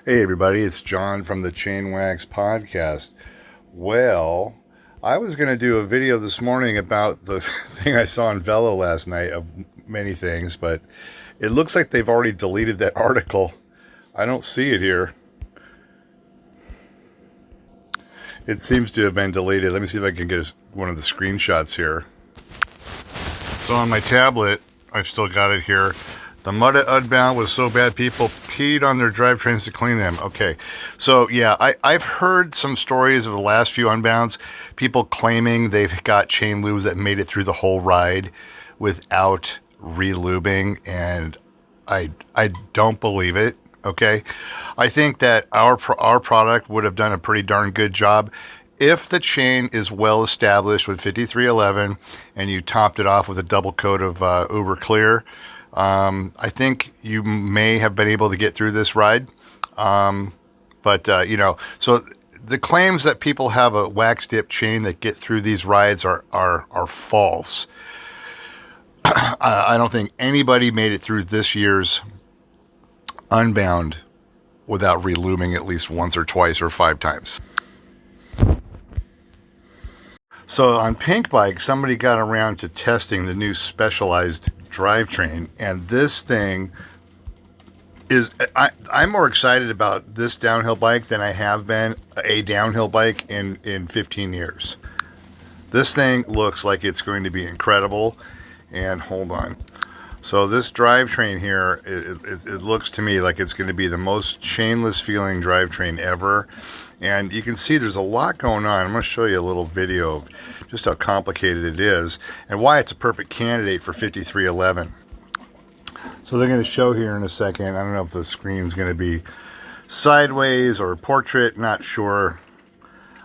Hey everybody, it's John from the Chainwax Podcast. Well, I was going to do a video this morning about the thing I saw in Velo last night, of many things, but it looks like they've already deleted that article. I don't see it here. It seems to have been deleted. Let me see if I can get one of the screenshots here. So on my tablet, I've still got it here. The mud at Unbound was so bad people peed on their drivetrains to clean them. Okay, so yeah, I've heard some stories of the last few Unbounds, people claiming they've got chain lubes that made it through the whole ride without re-lubing, and I don't believe it. Okay, I think that our product would have done a pretty darn good job if the chain is well established with 5311 and you topped it off with a double coat of Uber Clear. I think you may have been able to get through this ride. So the claims that people have a wax dip chain that get through these rides are false. I don't think anybody made it through this year's Unbound without relubing at least once or twice or 5 times. So on Pink Bike, somebody got around to testing the new specialized drivetrain, and this thing is, I'm more excited about this downhill bike than I have been a downhill bike in 15 years. This thing looks like it's going to be incredible. And hold on. So this drivetrain here, it looks to me like it's going to be the most chainless feeling drivetrain ever. And you can see there's a lot going on. I'm going to show you a little video of just how complicated it is and why it's a perfect candidate for 5311. So they're going to show here in a second. I don't know if the screen's going to be sideways or portrait, not sure.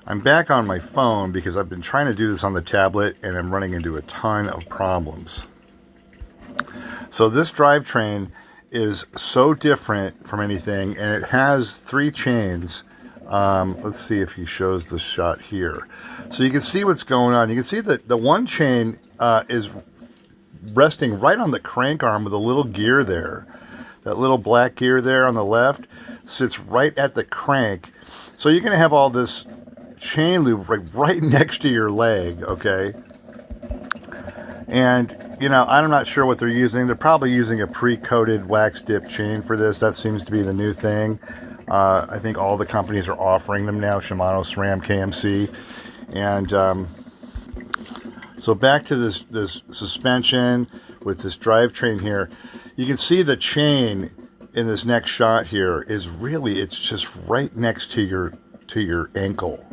I'm back on my phone because I've been trying to do this on the tablet and I'm running into a ton of problems. So this drivetrain is so different from anything, and it has 3 chains. Let's see if he shows the shot here. So you can see what's going on. You can see that the one chain is resting right on the crank arm with a little gear there. That little black gear there on the left sits right at the crank. So you're going to have all this chain lube right next to your leg, okay? And, you know, I'm not sure what they're using. They're probably using a pre-coated wax dip chain for this. That seems to be the new thing. I think all the companies are offering them now, Shimano, SRAM, KMC. And so back to this suspension with this drivetrain here. You can see the chain in this next shot here is really, it's just right next to your ankle.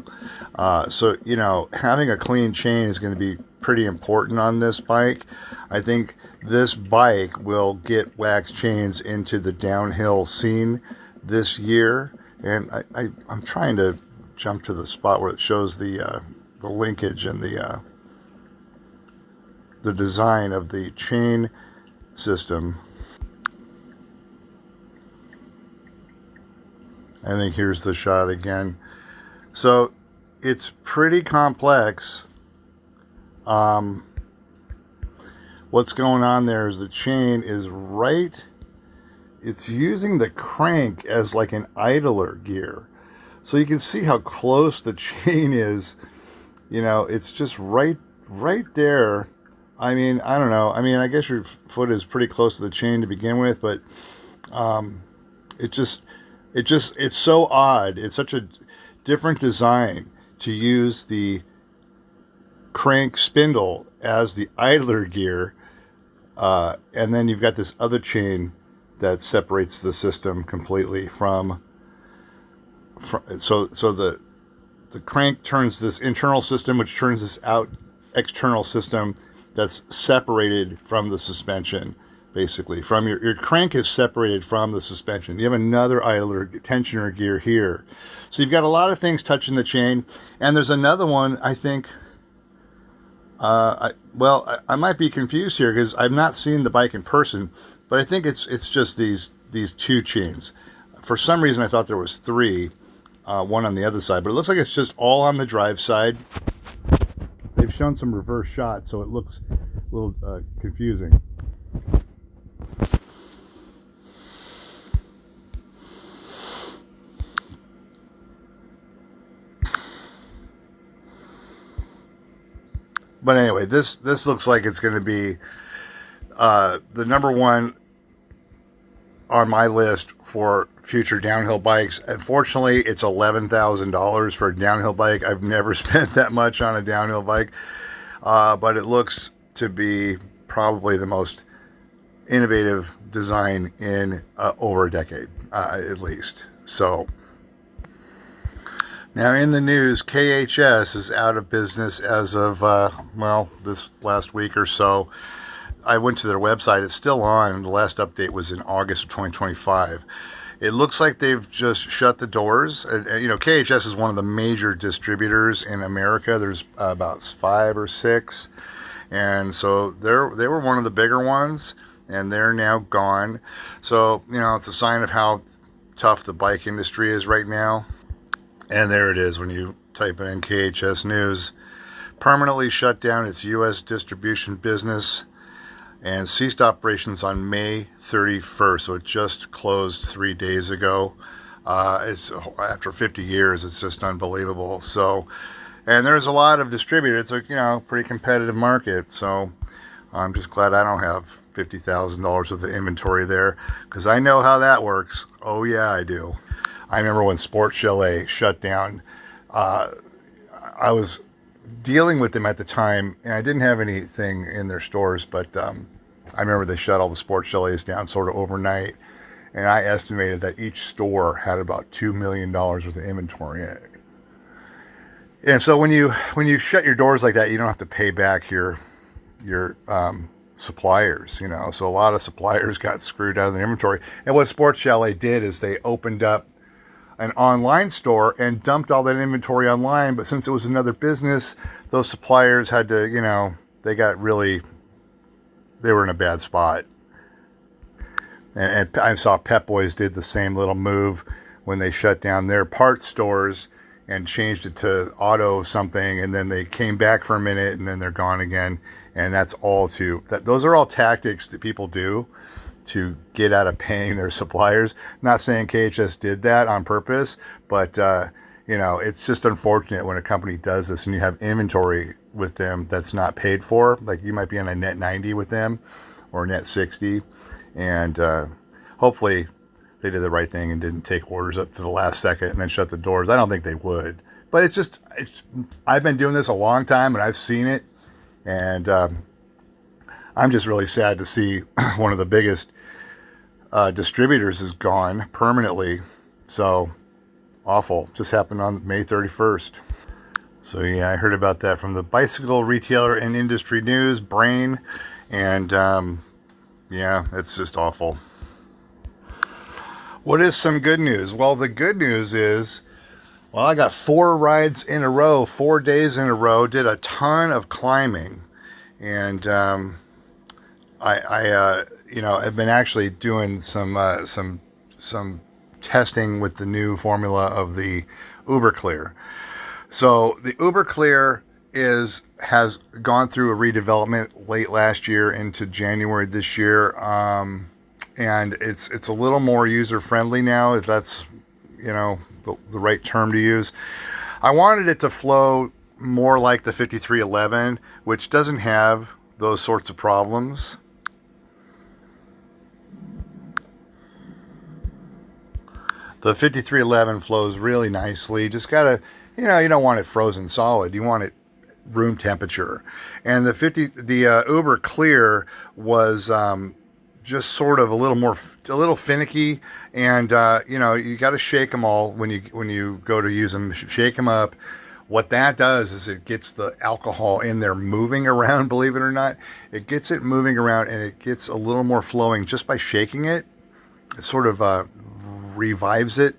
So, you know, having a clean chain is going to be pretty important on this bike. I think this bike will get wax chains into the downhill scene this year, and I'm trying to jump to the spot where it shows the linkage and the design of the chain system. I think here's the shot again. So it's pretty complex. What's going on there is the chain is right, it's using the crank as like an idler gear. So you can see how close the chain is. You know, it's just right there. I mean, I don't know. I mean, I guess your foot is pretty close to the chain to begin with, but it's so odd. It's such a different design to use the crank spindle as the idler gear, and then you've got this other chain that separates the system completely from so the crank turns this internal system, which turns this out external system that's separated from the suspension. Basically, from your crank is separated from the suspension. You have another idler tensioner gear here. So you've got a lot of things touching the chain. And there's another one, I think. I might be confused here because I've not seen the bike in person, but I think it's just these 2 chains. For some reason, I thought there was 3, one on the other side, but it looks like it's just all on the drive side. They've shown some reverse shots, so it looks a little confusing. But anyway, this looks like it's going to be the number one on my list for future downhill bikes. Unfortunately, it's $11,000 for a downhill bike. I've never spent that much on a downhill bike, but it looks to be probably the most innovative design in over a decade, at least. So now in the news, KHS is out of business as of, this last week or so. I went to their website. It's still on. The last update was in August of 2025. It looks like they've just shut the doors. KHS is one of the major distributors in America. There's about 5 or 6. And so they were one of the bigger ones, and they're now gone. So, it's a sign of how tough the bike industry is right now. And there it is when you type in KHS News. Permanently shut down its U.S. distribution business and ceased operations on May 31st. So it just closed 3 days ago. It's after 50 years. It's just unbelievable. So, and there's a lot of distributors. It's a pretty competitive market. So I'm just glad I don't have $50,000 worth of inventory there, because I know how that works. Oh yeah, I do. I remember when Sport Chalet shut down. I was dealing with them at the time, and I didn't have anything in their stores, but I remember they shut all the Sport Chalets down sort of overnight, and I estimated that each store had about $2 million worth of inventory in it. And so when you shut your doors like that, you don't have to pay back your suppliers, So a lot of suppliers got screwed out of their inventory. And what Sport Chalet did is they opened up an online store and dumped all that inventory online. But since it was another business, those suppliers had to, they were in a bad spot. And I saw Pep Boys did the same little move when they shut down their parts stores and changed it to auto something, and then they came back for a minute and then they're gone again. And those are all tactics that people do to get out of paying their suppliers. Not saying KHS did that on purpose, but it's just unfortunate when a company does this and you have inventory with them that's not paid for. Like, you might be on a net 90 with them or net 60, and hopefully they did the right thing and didn't take orders up to the last second and then shut the doors. I don't think they would, but I've been doing this a long time and I've seen it, and I'm just really sad to see one of the biggest distributors is gone permanently. So awful. Just happened on May 31st. So yeah, I heard about that from the Bicycle Retailer and Industry News, Brain, and it's just awful. What is some good news? Well, the good news is, I got 4 rides in a row, 4 days in a row, did a ton of climbing, and I've been actually doing some testing with the new formula of the UberClear. So the UberClear has gone through a redevelopment late last year into January this year, and it's a little more user friendly now, if that's the right term to use. I wanted it to flow more like the 5311, which doesn't have those sorts of problems. The 5311 flows really nicely. Just gotta, you don't want it frozen solid. You want it room temperature. And the Uber Clear was just sort of a little finicky, and you got to shake them all when you go to use them. Shake them up. What that does is it gets the alcohol in there moving around. Believe it or not, it gets it moving around, and it gets a little more flowing just by shaking it. It sort of revives it,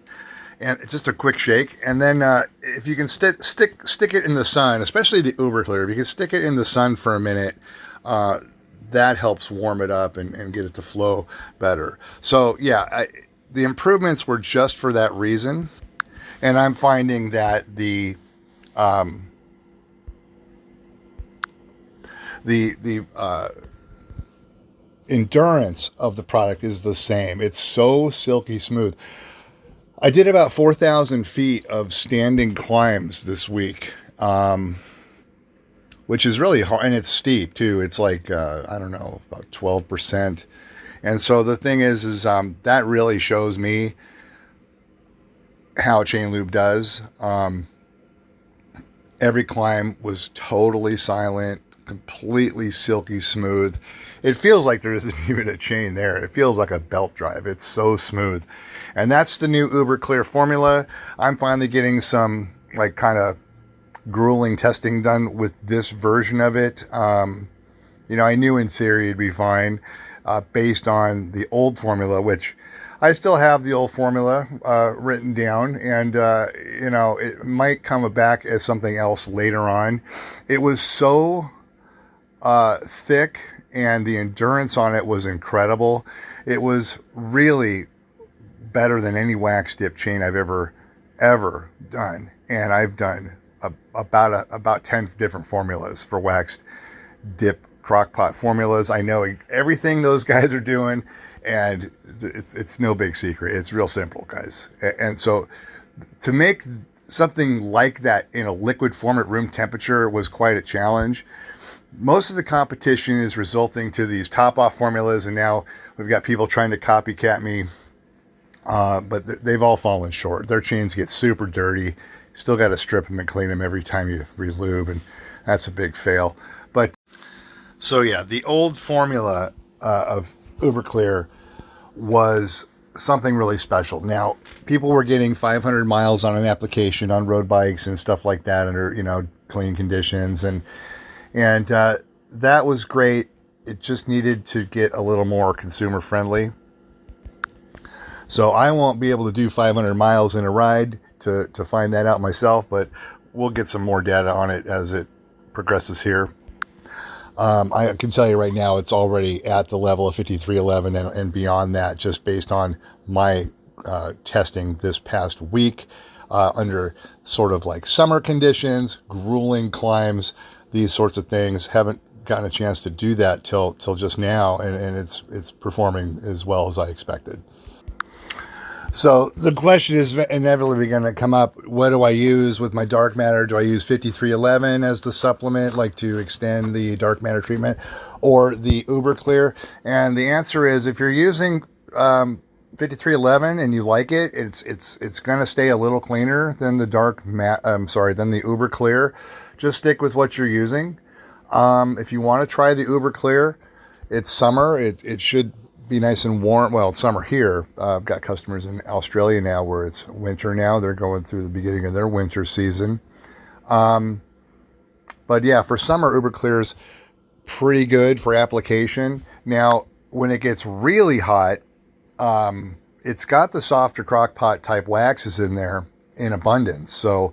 and just a quick shake. And then if you can stick it in the sun, especially the Uber Clear, if you can stick it in the sun for a minute, that helps warm it up and get it to flow better. So yeah, the improvements were just for that reason. And I'm finding that the endurance of the product is the same. It's so silky smooth. I did about 4,000 feet of standing climbs this week. which is really hard, and it's steep too. It's like I don't know, about 12%. And so the thing is that really shows me how chain lube does. Every climb was totally silent, completely silky smooth. It feels like there isn't even a chain there. It feels like a belt drive. It's so smooth. And that's the new Uber Clear formula. I'm finally getting some like kind of grueling testing done with this version of it. I knew in theory it'd be fine based on the old formula, which I still have the old formula written down, and it might come back as something else later on. It was so thick, and the endurance on it was incredible. It was really better than any wax dip chain I've ever done, and I've done about 10 different formulas for waxed dip crockpot formulas. I know everything those guys are doing, and it's no big secret. It's real simple, guys. And so to make something like that in a liquid form at room temperature was quite a challenge. Most of the competition is resulting to these top-off formulas, and now we've got people trying to copycat me, but they've all fallen short. Their chains get super dirty. Still got to strip them and clean them every time you relube, and that's a big fail. But so yeah, the old formula of Uber Clear was something really special. Now, people were getting 500 miles on an application on road bikes and stuff like that under, clean conditions. And that was great. It just needed to get a little more consumer friendly. So I won't be able to do 500 miles in a ride to find that out myself, but we'll get some more data on it as it progresses here. I can tell you right now, it's already at the level of 5311 and beyond that, just based on my testing this past week under sort of like summer conditions, grueling climbs, these sorts of things. Haven't gotten a chance to do that till just now, and it's performing as well as I expected. So the question is inevitably going to come up, what do I use with my Darkmatter? Do I use 5311 as the supplement, like to extend the Darkmatter treatment, or the Uber Clear? And the answer is, if you're using 5311 and you like it, it's going to stay a little cleaner than the than the Uber Clear. Just stick with what you're using. If you want to try the Uber Clear, it's summer. It should be nice and warm. Well, it's summer here. I've got customers in Australia now where it's winter now. They're going through the beginning of their winter season. But yeah, for summer, Uber Clear's pretty good for application. Now, when it gets really hot, it's got the softer crockpot type waxes in there in abundance. So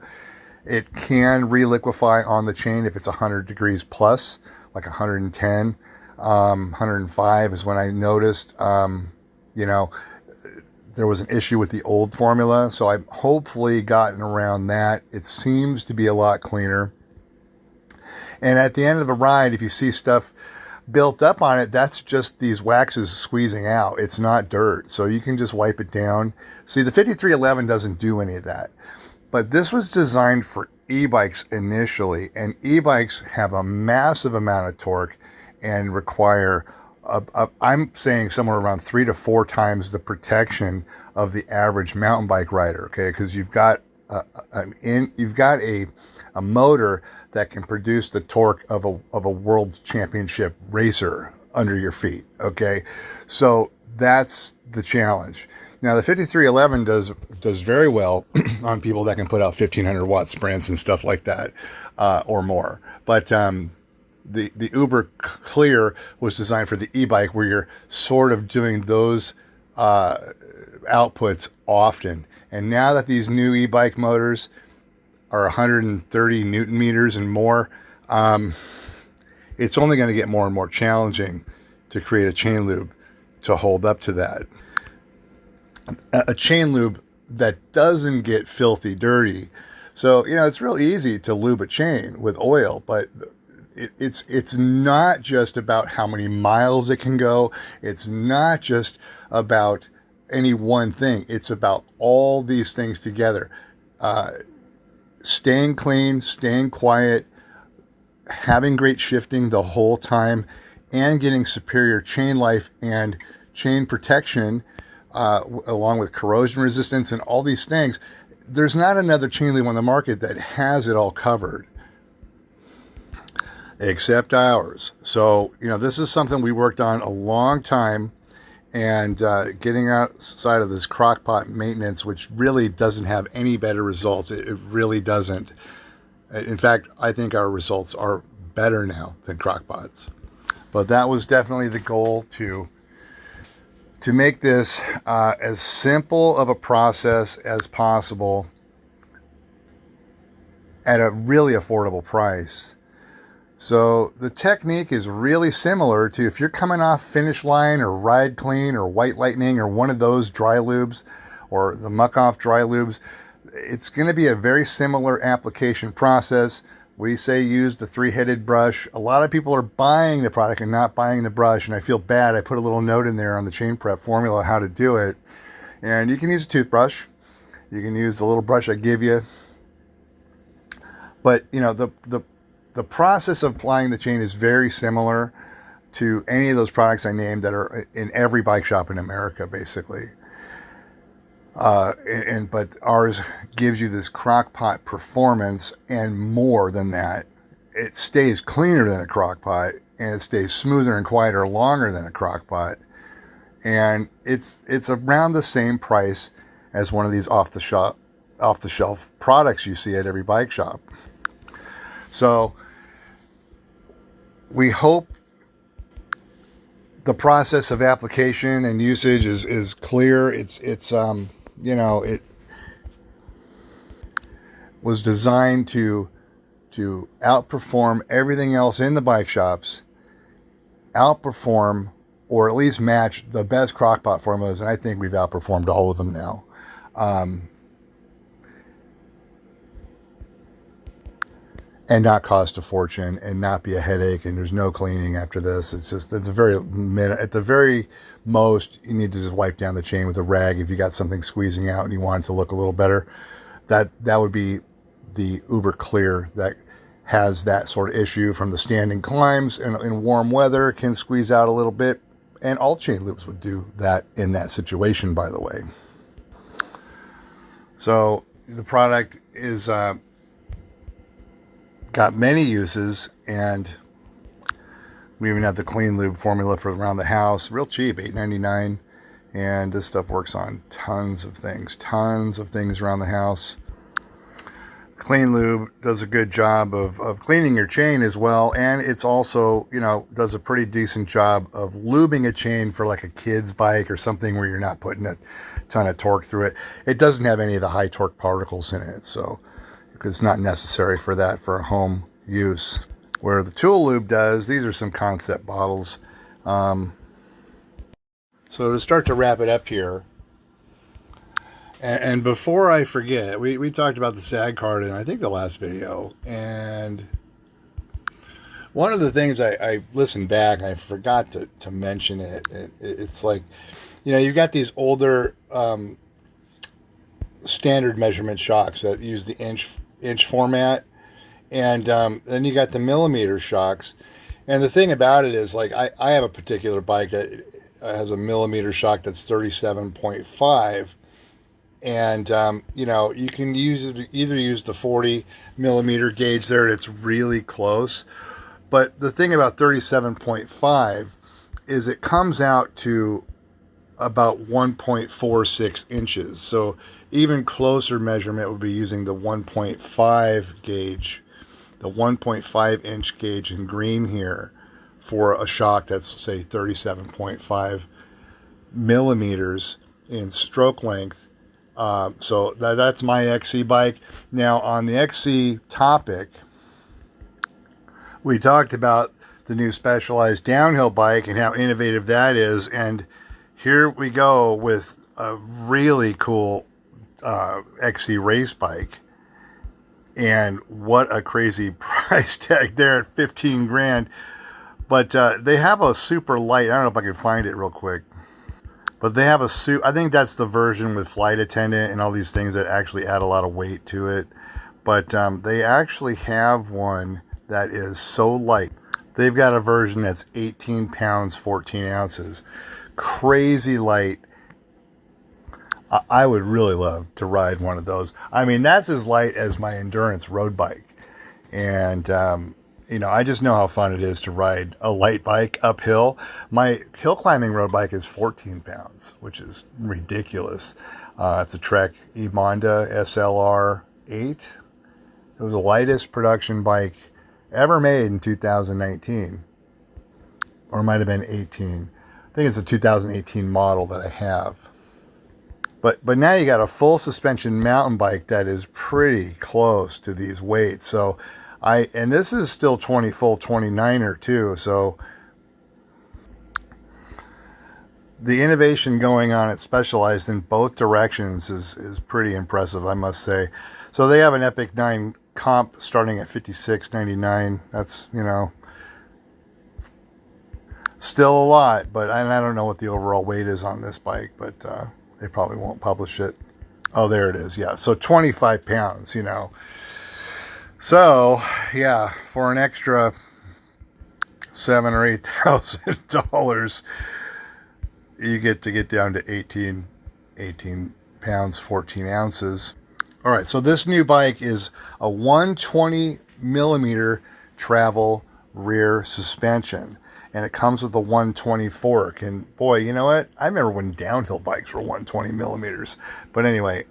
it can reliquefy on the chain if it's 100 degrees plus, like 110. 105 is when I noticed, there was an issue with the old formula. So I've hopefully gotten around that. It seems to be a lot cleaner. And at the end of the ride, if you see stuff built up on it, that's just these waxes squeezing out. It's not dirt. So you can just wipe it down. See, the 5311 doesn't do any of that. But this was designed for e-bikes initially, and e-bikes have a massive amount of torque and require, I'm saying somewhere around 3 to 4 times the protection of the average mountain bike rider. Okay, because you've got a motor that can produce the torque of a world championship racer under your feet. Okay, so that's the challenge. Now the 5311 does very well on people that can put out 1500 watt sprints and stuff like that, or more. But the Uber Clear was designed for the e-bike, where you're sort of doing those outputs often. And now that these new e-bike motors are 130 Newton meters and more, it's only going to get more and more challenging to create a chain lube to hold up to that. A chain lube that doesn't get filthy dirty. So, it's real easy to lube a chain with oil, but it's not just about how many miles it can go. It's not just about any one thing. It's about all these things together. Staying clean, staying quiet, having great shifting the whole time and getting superior chain life and chain protection, along with corrosion resistance and all these things. There's not another chain lube on the market that has it all covered except ours. So, this is something we worked on a long time, and getting outside of this crockpot maintenance, which really doesn't have any better results. It really doesn't. In fact, I think our results are better now than crockpots. But that was definitely the goal, to make this as simple of a process as possible at a really affordable price. So the technique is really similar to if you're coming off Finish Line or Ride Clean or White Lightning or one of those dry lubes or the Muck Off dry lubes. It's going to be a very similar application process. We say use the 3-headed brush. A lot of people are buying the product and not buying the brush, and I feel bad. I put a little note in there on the Chain Prep formula how to do it. And you can use a toothbrush. You can use the little brush I give you. But, the process of applying the chain is very similar to any of those products I named that are in every bike shop in America, basically. But ours gives you this crockpot performance, and more than that, it stays cleaner than a crockpot, and it stays smoother and quieter longer than a crockpot, and it's around the same price as one of these off the shelf products you see at every bike shop. So we hope the process of application and usage is clear. It was designed to outperform everything else in the bike shops, outperform or at least match the best crockpot formulas, and I think we've outperformed all of them now. And not cost a fortune and not be a headache, and there's no cleaning after this. It's just at the very most, you need to just wipe down the chain with a rag if you got something squeezing out and you want it to look a little better. That would be the Uber Clear that has that sort of issue from the standing climbs, and in warm weather can squeeze out a little bit, and all chain loops would do that in that situation, by the way. So the product is got many uses, and we even have the clean lube formula for around the house, real cheap, $8.99, and this stuff works on tons of things around the house. Clean lube does a good job of cleaning your chain as well, and it's also, does a pretty decent job of lubing a chain for like a kid's bike or something where you're not putting a ton of torque through it. It doesn't have any of the high torque particles in it, so because it's not necessary for that for home use. Where the Tool Lube does, these are some concept bottles. So to start to wrap it up here, and before I forget, we talked about the SAG card in, I think, the last video, and one of the things I listened back, I forgot to mention it. It's like, you've got these older standard measurement shocks that use the inch format, and then you got the millimeter shocks. And the thing about it is, like, I have a particular bike that has a millimeter shock that's 37.5, and you can either use the 40 millimeter gauge there, it's really close. But the thing about 37.5 is it comes out to about 1.46 inches. So even closer measurement would be using the 1.5 gauge, the 1.5 inch gauge in green here for a shock that's, say, 37.5 millimeters in stroke length. So that's my XC bike. Now, on the XC topic, we talked about the new Specialized downhill bike and how innovative that is, and here we go with a really cool XC race bike, and what a crazy price tag there at 15 grand. But they have a super light, I don't know if I can find it real quick, but they have I think that's the version with flight attendant and all these things that actually add a lot of weight to it. But they actually have one that is so light. They've got a version that's 18 pounds, 14 ounces. Crazy light. I would really love to ride one of those. I mean, that's as light as my endurance road bike. And, I just know how fun it is to ride a light bike uphill. My hill climbing road bike is 14 pounds, which is ridiculous. It's a Trek eMonda SLR 8. It was the lightest production bike ever made in 2019. Or it might have been 18. I think it's a 2018 model that I have. But now you got a full suspension mountain bike that is pretty close to these weights. So and this is still full 29er too. So the innovation going on at Specialized in both directions is pretty impressive, I must say. So they have an Epic 9 comp starting at $56.99. That's, still a lot, but I don't know what the overall weight is on this bike, but they probably won't publish it. Oh, there it is. Yeah. So 25 pounds, So, yeah, for an extra $7,000 or $8,000, you get down to 18 pounds, 14 ounces. All right. So this new bike is a 120 millimeter travel rear suspension. And it comes with a 120 fork. And boy, you know what? I remember when downhill bikes were 120 millimeters. But anyway,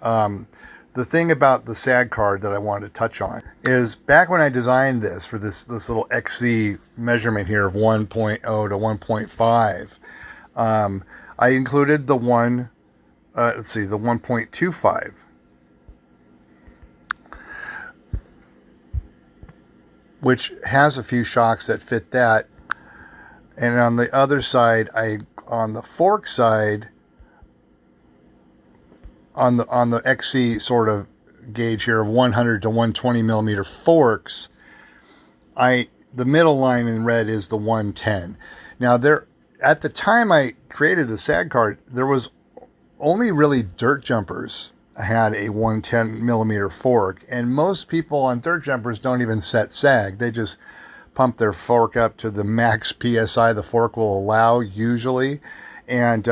the thing about the SAG card that I wanted to touch on is back when I designed this for this little XC measurement here of 1.0 to 1.5, I included the 1.25. Which has a few shocks that fit that. And on the other side, on the fork side, on the XC sort of gauge here of 100 to 120 millimeter forks, the middle line in red is the 110. Now at the time I created the SAG card, there was only really dirt jumpers had a 110 millimeter fork, and most people on dirt jumpers don't even set SAG. They just pump their fork up to the max PSI the fork will allow usually. And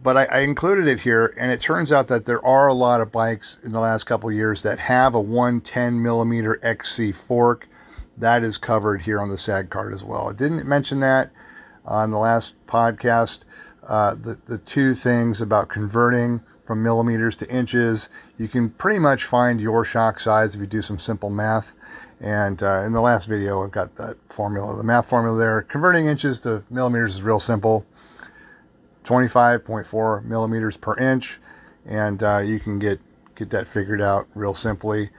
but I included it here, and it turns out that there are a lot of bikes in the last couple of years that have a 110 millimeter XC fork. That is covered here on the SAG card as well. I didn't mention that on the last podcast. The two things about converting from millimeters to inches, you can pretty much find your shock size if you do some simple math. And in the last video, I've got that formula, the math formula there. Converting inches to millimeters is real simple. 25.4 millimeters per inch. And you can get that figured out real simply.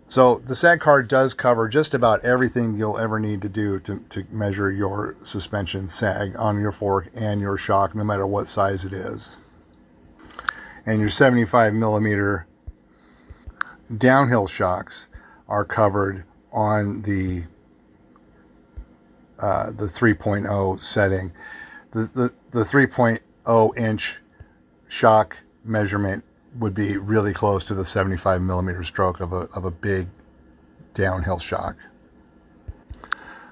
So the SAG card does cover just about everything you'll ever need to do to measure your suspension sag on your fork and your shock, no matter what size it is. And your 75 millimeter downhill shocks are covered on the 3.0 setting. The 3.0 inch shock measurement would be really close to the 75 millimeter stroke of a big downhill shock.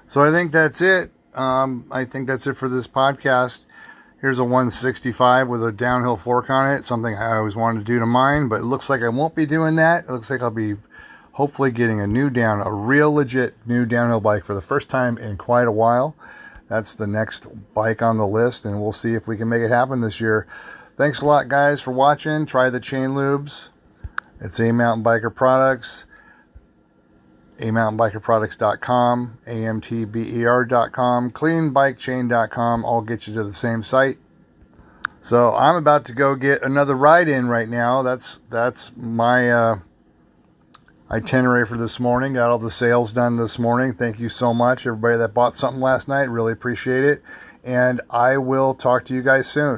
So I think that's it. I think that's it for this podcast. Here's a 165 with a downhill fork on it, something I always wanted to do to mine, but it looks like I won't be doing that. It looks like I'll be hopefully getting a real legit new downhill bike for the first time in quite a while. That's the next bike on the list, and we'll see if we can make it happen this year. Thanks a lot, guys, for watching. Try the chain lubes. It's aMTBer Products, aMTBeRproducts.com, aMTBer.com, cleanbikechain.com, all get you to the same site. So I'm about to go get another ride in right now. That's my itinerary for this morning. Got all the sales done this morning. Thank you so much, everybody that bought something last night. Really appreciate it. And I will talk to you guys soon.